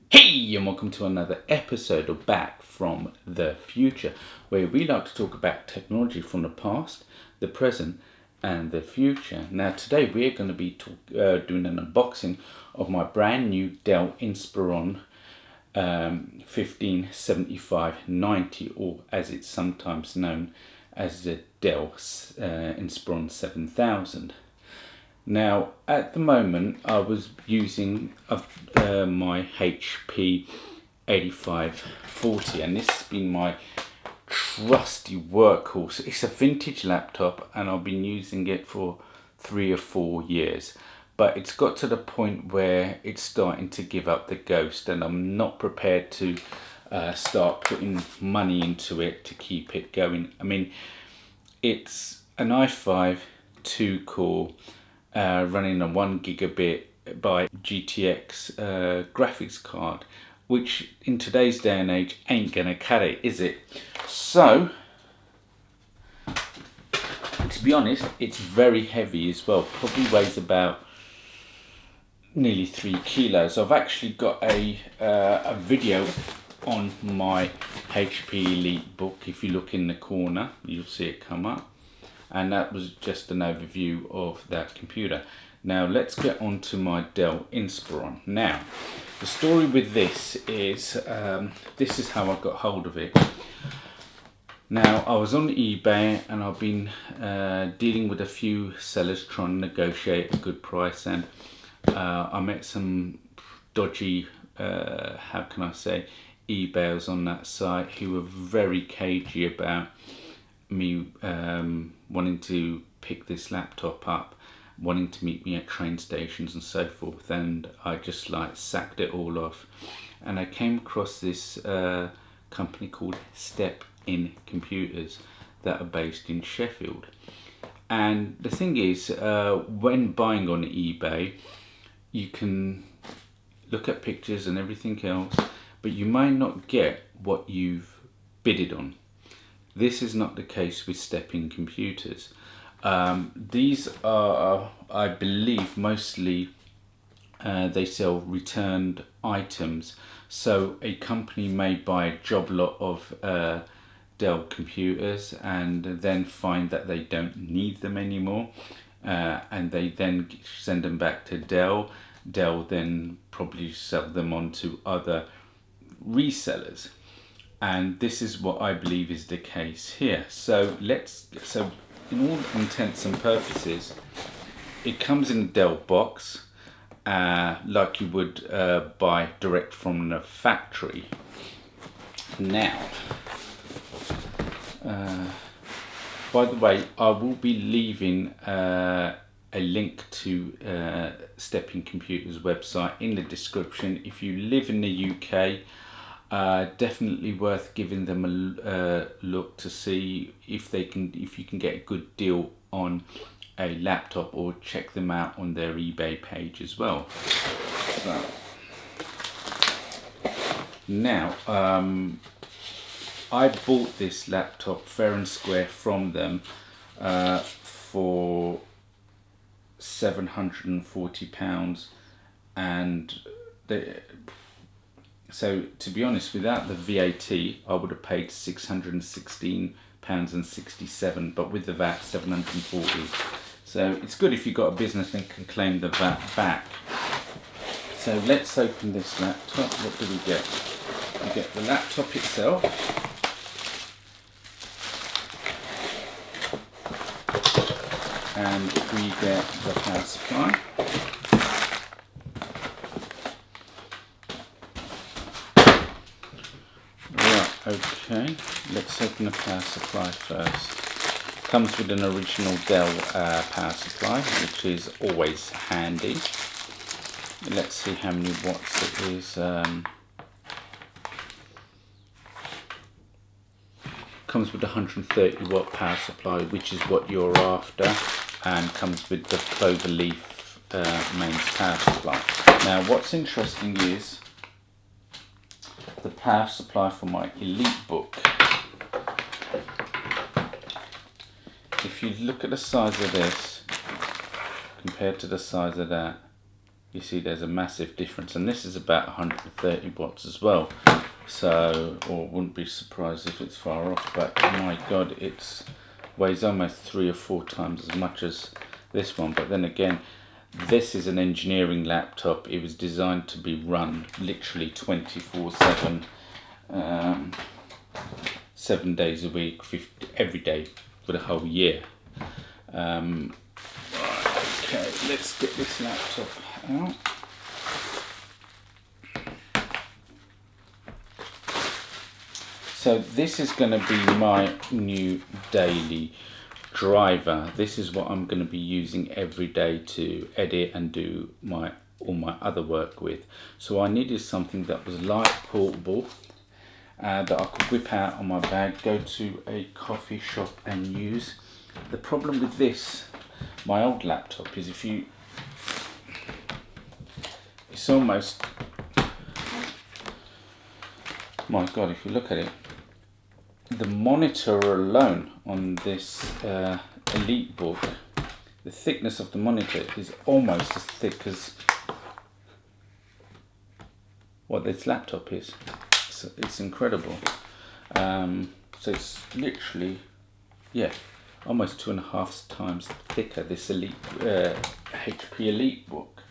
Hey, and welcome to another episode of Back from the Future, where we like to talk about technology from the past, the present, and the future. Now, today we're going to be doing an unboxing of my brand new Dell Inspiron 157590, or as it's sometimes known as the Dell Inspiron 7000. Now, at the moment, I was using my HP 8540, and this has been my trusty workhorse. It's a vintage laptop, and I've been using it for 3 or 4 years. But it's got to the point where it's starting to give up the ghost, and I'm not prepared to start putting money into it to keep it going. I mean, it's an i5 2-core. Running a 1 gigabit by GTX graphics card, which in today's day and age ain't gonna cut it, is it? So, to be honest, it's very heavy as well. Probably weighs about nearly 3 kilos. I've actually got a video on my HP EliteBook. If you look in the corner, you'll see it come up. And that was just an overview of that computer. Now let's get on to my Dell Inspiron. Now, the story with this is how I got hold of it. Now, I was on eBay and I've been dealing with a few sellers trying to negotiate a good price, and I met some dodgy, how can I say, eBayers on that site who were very cagey about me wanting to pick this laptop up, wanting to meet me at train stations and so forth, and I just sacked it all off, and I came across this company called Step In Computers that are based in Sheffield. And the thing is, when buying on eBay, you can look at pictures and everything else, but you might not get what you've bidded on. This is not the case with Step In Computers. These are, I believe, mostly they sell returned items. So a company may buy a job lot of Dell computers and then find that they don't need them anymore, and they then send them back to Dell. Dell then probably sell them on to other resellers. And this is what I believe is the case here. So in all intents and purposes, it comes in a Dell box, like you would buy direct from the factory. Now, by the way, I will be leaving a link to Step In Computers website in the description. If you live in the UK, definitely worth giving them a look to see if you can get a good deal on a laptop, or check them out on their eBay page as well. So, now I bought this laptop fair and square from them for £740, and so to be honest, without the VAT, I would have paid £616.67, but with the VAT, £740. So it's good if you've got a business and can claim the VAT back. So let's open this laptop. What do we get? We get the laptop itself. And we get the power supply. Okay, let's open the power supply first. Comes with an original Dell power supply, which is always handy. Let's see how many watts it is. Comes with a 130 watt power supply, which is what you're after, and comes with the Cloverleaf mains power supply. Now, what's interesting is the power supply for my EliteBook. If you look at the size of this compared to the size of that, you see there's a massive difference, and this is about 130 watts as well. So, or wouldn't be surprised if it's far off, but my god, it weighs almost 3 or 4 times as much as this one. But then again, this is an engineering laptop. It was designed to be run literally 24/7, 7 days a week, every day for the whole year. Okay, let's get this laptop out. So this is going to be my new daily driver. This is what I'm going to be using every day to edit and do all my other work with. So I needed something that was light, portable, that I could whip out on my bag, go to a coffee shop and use. The problem with this, my old laptop, is it's almost, my god, if you look at it, the monitor alone on this EliteBook, the thickness of the monitor is almost as thick as what this laptop is. It's incredible. So it's literally, yeah, almost 2.5 times thicker, this HP EliteBook.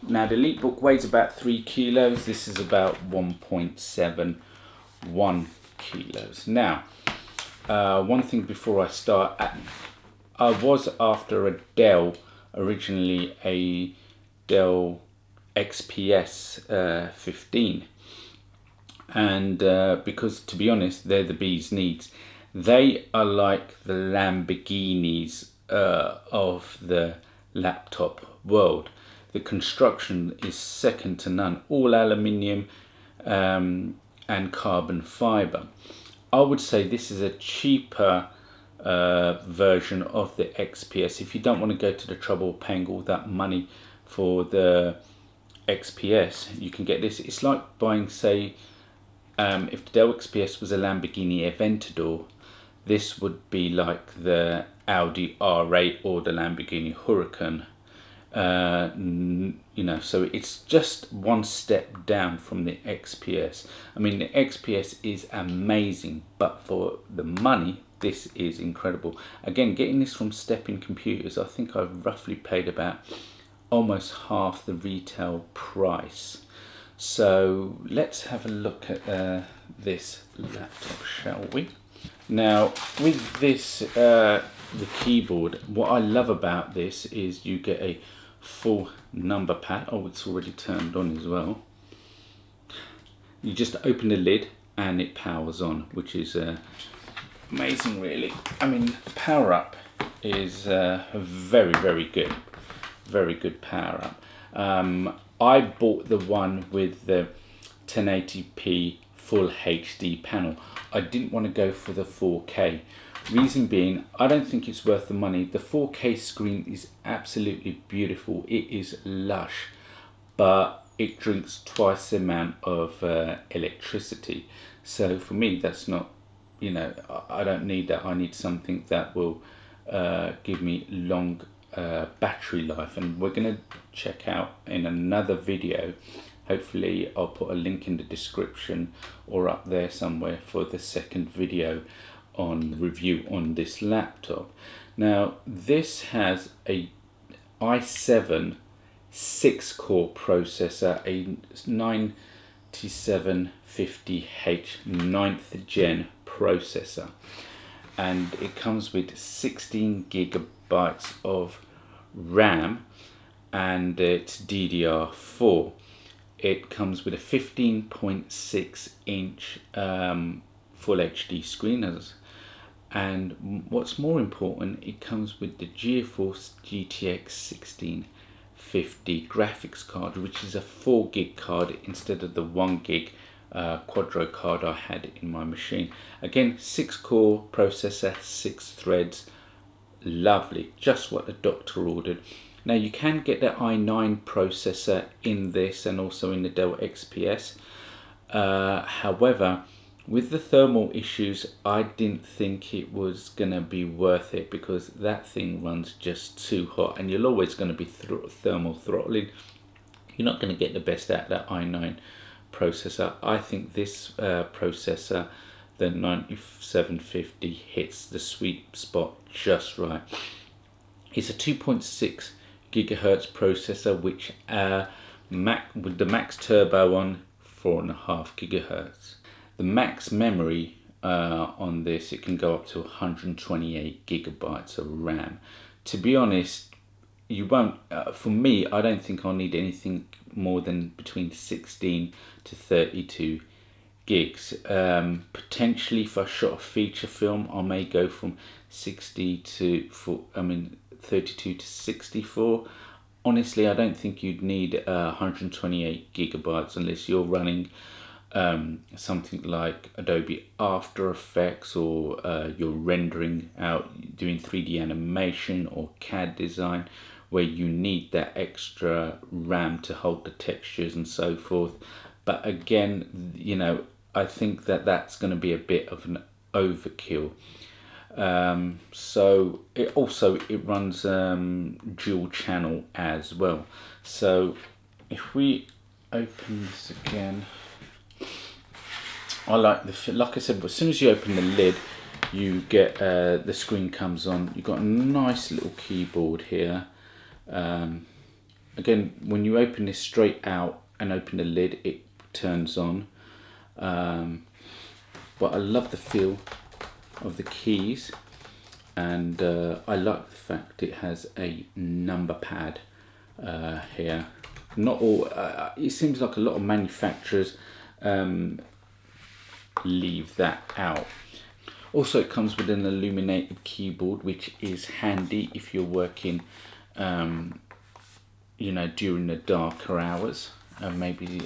Now the EliteBook weighs about 3 kilos. This is about 1.71 kilos. Now, one thing before I start, I was after a Dell, originally a Dell XPS 15, and because to be honest, they're the bee's knees. They are like the Lamborghinis of the laptop world. The construction is second to none, all aluminium and carbon fiber. I would say this is a cheaper version of the XPS. If you don't want to go to the trouble of paying all that money for the XPS, you can get this. It's like buying, say, if the Dell XPS was a Lamborghini Aventador, this would be like the Audi R8 or the Lamborghini Huracan. You know, so it's just one step down from the XPS. I mean, the XPS is amazing, but for the money, this is incredible. Again, getting this from Step-In Computers, I think I've roughly paid about almost half the retail price. So let's have a look at this laptop, shall we? Now, with this, the keyboard, what I love about this is you get a full number pad. Oh, it's already turned on as well. You just open the lid and it powers on, which is amazing, really. I mean, power up is very, very good. Very good power up. I bought the one with the 1080p full HD panel. I didn't want to go for the 4K. Reason being, I don't think it's worth the money. The 4K screen is absolutely beautiful. It is lush, but it drinks twice the amount of electricity. So for me, that's not, you know, I don't need that. I need something that will give me long battery life. And we're going to check out in another video. Hopefully I'll put a link in the description or up there somewhere for the second video on review on this laptop. Now this has a i7 6-core processor, a 9750H 9th gen processor, and it comes with 16 gigabytes of RAM and it's DDR4. It comes with a 15.6 inch full HD screen, and what's more important, it comes with the GeForce GTX 1650 graphics card, which is a 4 gig card instead of the 1 gig Quadro card I had in my machine. Again, 6-core processor, 6 threads, lovely, just what the doctor ordered. Now you can get the i9 processor in this and also in the Dell XPS. However, with the thermal issues, I didn't think it was going to be worth it, because that thing runs just too hot and you're always going to be thermal throttling you're not going to get the best out of that i9 processor. I think this processor, the 9750, hits the sweet spot just right. It's a 2.6 gigahertz processor, which with the max turbo on 4.5 gigahertz. The max memory on this, it can go up to 128 gigabytes of RAM. To be honest, you won't, for me, I don't think I'll need anything more than between 16 to 32 gigs. Potentially if I shot a feature film, I may go from 32 to 64. Honestly, I don't think you'd need 128 gigabytes unless you're running something like Adobe After Effects, or you're rendering out, doing 3D animation or CAD design, where you need that extra RAM to hold the textures and so forth. But again, you know, I think that that's going to be a bit of an overkill. So it runs dual channel as well. So if we open this again, I like like I said, as soon as you open the lid, you get the screen comes on. You've got a nice little keyboard here. Again, when you open this straight out and open the lid, it turns on. But I love the feel of the keys, and I like the fact it has a number pad here. Not all, it seems like a lot of manufacturers leave that out. Also, it comes with an illuminated keyboard, which is handy if you're working you know, during the darker hours, maybe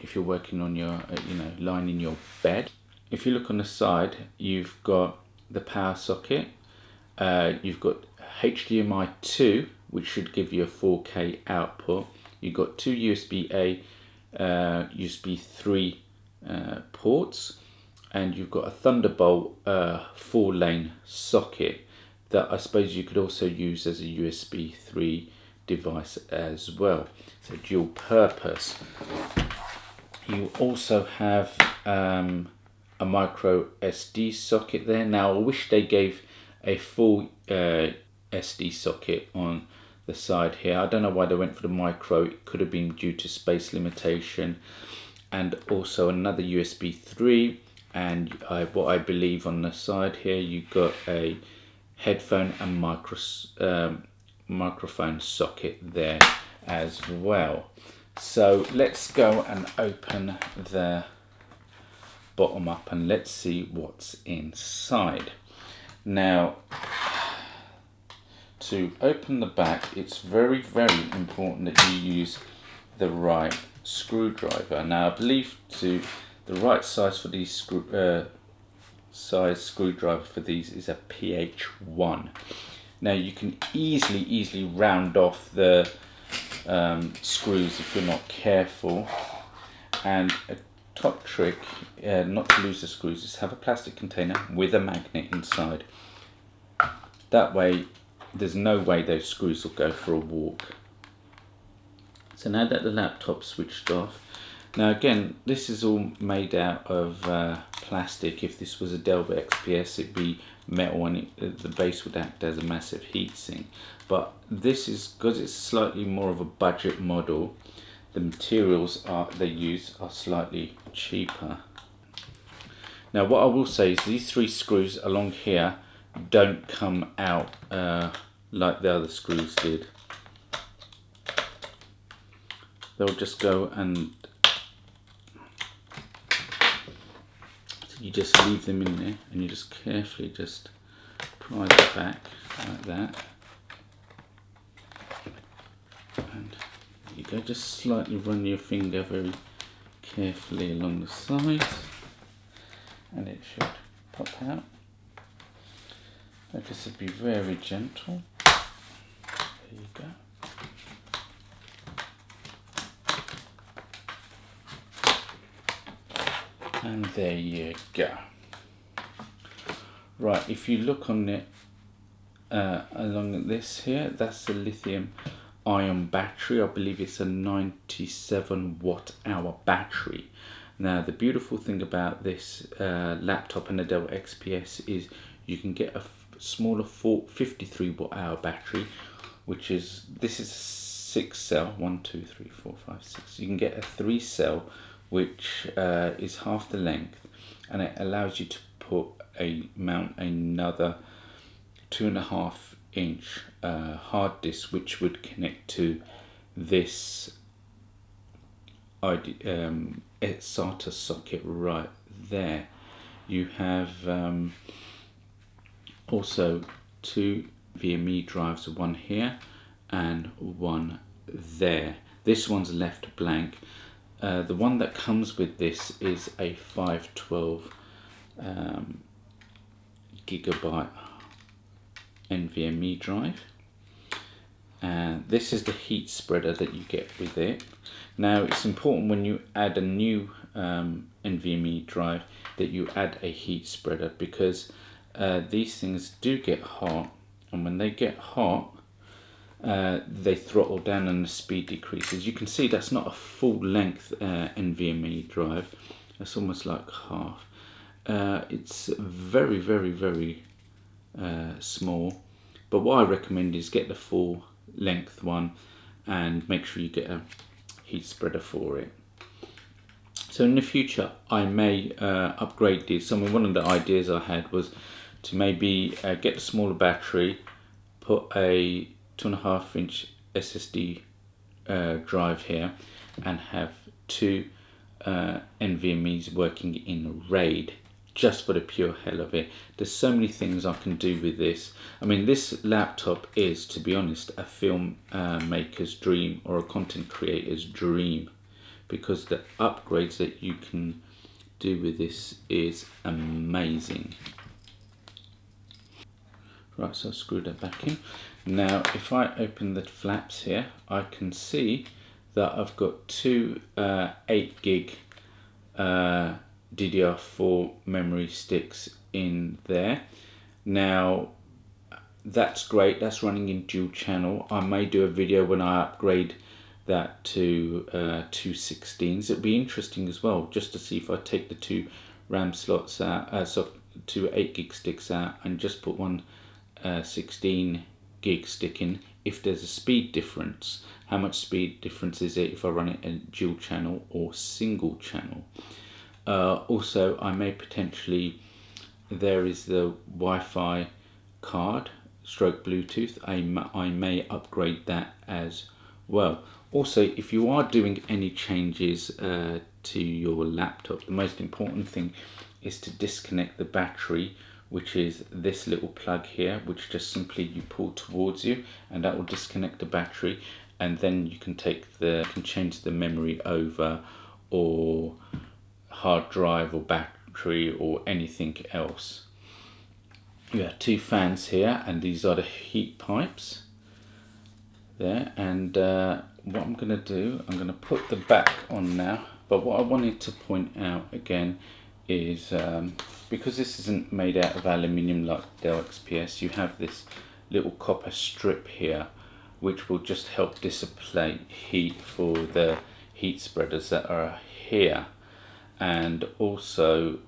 if you're working on your you know, lying in your bed. If you look on the side, you've got the power socket, you've got HDMI 2, which should give you a 4K output. You've got two USB-A, USB 3 ports, and you've got a Thunderbolt 4-lane socket that I suppose you could also use as a USB 3 device as well. So dual purpose. You also have a micro SD socket there. Now I wish they gave a full SD socket on the side here. I don't know why they went for the micro. It could have been due to space limitation. And also another USB 3, and what I believe on the side here, you've got a headphone and microphone socket there as well. So let's go and open the bottom up and let's see what's inside. Now, to open the back, it's very, very important that you use the right screwdriver. Now I believe the right size for these screwdriver for these is a PH1. Now you can easily round off the screws if you're not careful, and a top trick not to lose the screws is have a plastic container with a magnet inside. That way there's no way those screws will go for a walk. So now that the laptop's switched off, now again, this is all made out of plastic. If this was a Dell XPS, it'd be metal, and the base would act as a massive heatsink. But this is, because it's slightly more of a budget model, the materials they use are slightly cheaper. Now what I will say is these three screws along here don't come out like the other screws did. They'll just go, and so you just leave them in there and you just carefully just pry the back like that, and there you go. Just slightly run your finger very carefully along the sides and it should pop out. Like I said, be very gentle. There you go. And there you go. Right, if you look on it along this here, that's the lithium ion battery. I believe it's a 97 watt hour battery. Now the beautiful thing about this laptop and the Dell XPS is you can get a smaller 53 watt hour battery, which is, this is 6 cell, 1 2 3 4 5 6. You can get a 3 cell which is half the length, and it allows you to mount another 2.5 inch hard disk, which would connect to this SATA socket right there. You have also 2 NVMe drives, one here and one there. This one's left blank. The one that comes with this is a 512 gigabyte NVMe drive, and this is the heat spreader that you get with it. Now it's important when you add a new NVMe drive that you add a heat spreader, because these things do get hot, and when they get hot they throttle down and the speed decreases. You can see that's not a full length NVMe drive, that's almost like half. It's very small, but what I recommend is get the full length one and make sure you get a heat spreader for it. So in the future I may upgrade this. I mean, one of the ideas I had was to maybe get a smaller battery, put a 2.5 inch SSD drive here, and have 2 NVMe's working in RAID, just for the pure hell of it. There's so many things I can do with this. I mean, this laptop is, to be honest, a film maker's dream, or a content creator's dream, because the upgrades that you can do with this is amazing. Right, so I'll screw that back in. Now if I open the flaps here, I can see that I've got 2 8 gig DDR4 memory sticks in there. Now that's great, that's running in dual channel. I may do a video when I upgrade that to 2 16s. It'll be interesting as well, just to see if I take the 2 RAM slots out, so 2 8 gig sticks out, and just put one 16 gig stick in, if there's a speed difference. How much speed difference is it if I run it in dual channel or single channel? Also, I may potentially, there is the Wi-Fi card stroke Bluetooth, I may upgrade that as well. Also, if you are doing any changes to your laptop, the most important thing is to disconnect the battery, which is this little plug here, which just simply you pull towards you, and that will disconnect the battery, and then you can change the memory over, or hard drive, or battery, or anything else. You have 2 fans here, and these are the heat pipes there. And what I'm going to do, I'm going to put the back on now, but what I wanted to point out again is because this isn't made out of aluminium like Dell XPS, you have this little copper strip here which will just help dissipate heat for the heat spreaders that are here. And also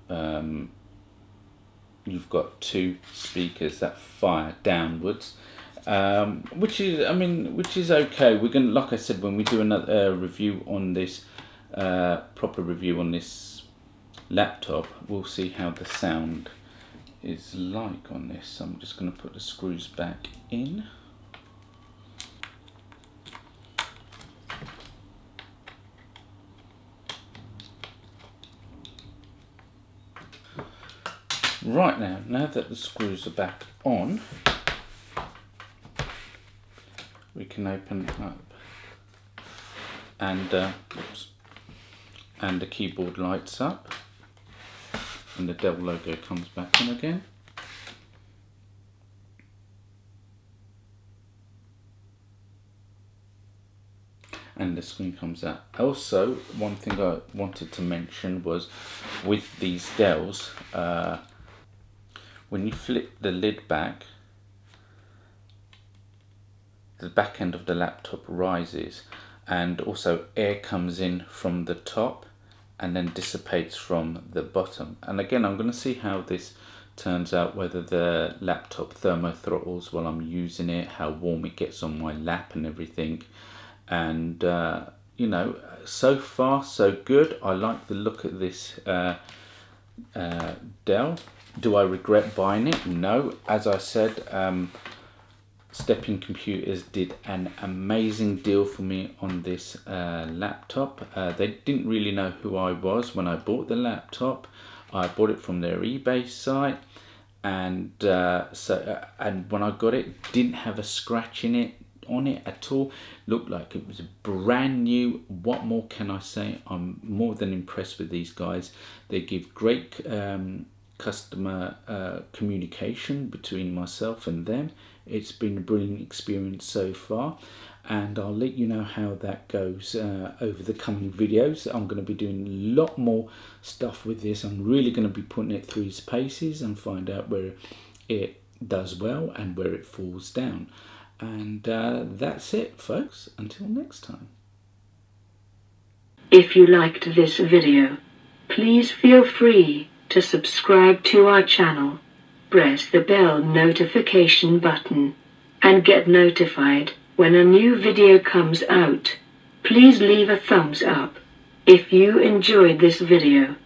you've got 2 speakers that fire downwards, which is okay. We're going to, like I said, when we do another review on this, proper review on this laptop, we'll see how the sound is like on this. So I'm just going to put the screws back in. Right, now that the screws are back on, we can open up, and the keyboard lights up, and the Dell logo comes back on again. And the screen comes out. Also, one thing I wanted to mention was, with these Dells, when you flip the lid back, the back end of the laptop rises, and also air comes in from the top and then dissipates from the bottom. And again, I'm going to see how this turns out, whether the laptop thermo throttles while I'm using it, how warm it gets on my lap and everything. And you know, so far so good. I like the look of this Dell. Do I regret buying it? No. As I said, Stepping Computers did an amazing deal for me on this laptop. They didn't really know who I was when I bought the laptop. I bought it from their eBay site, and and when I got it, didn't have a scratch on it at all. Looked like it was brand new. What more can I say? I'm more than impressed with these guys. They give great customer communication between myself and them. It's been a brilliant experience so far, and I'll let you know how that goes over the coming videos. I'm going to be doing a lot more stuff with this. I'm really going to be putting it through its paces and find out where it does well and where it falls down. And that's it, folks. Until next time. If you liked this video, please feel free to subscribe to our channel. Press the bell notification button and get notified when a new video comes out. Please leave a thumbs up. If you enjoyed this video,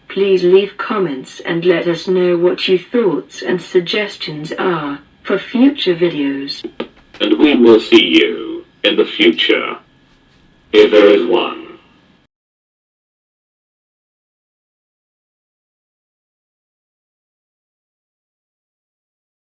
please leave comments and let us know what your thoughts and suggestions are for future videos. And we will see you in the future, if there is one.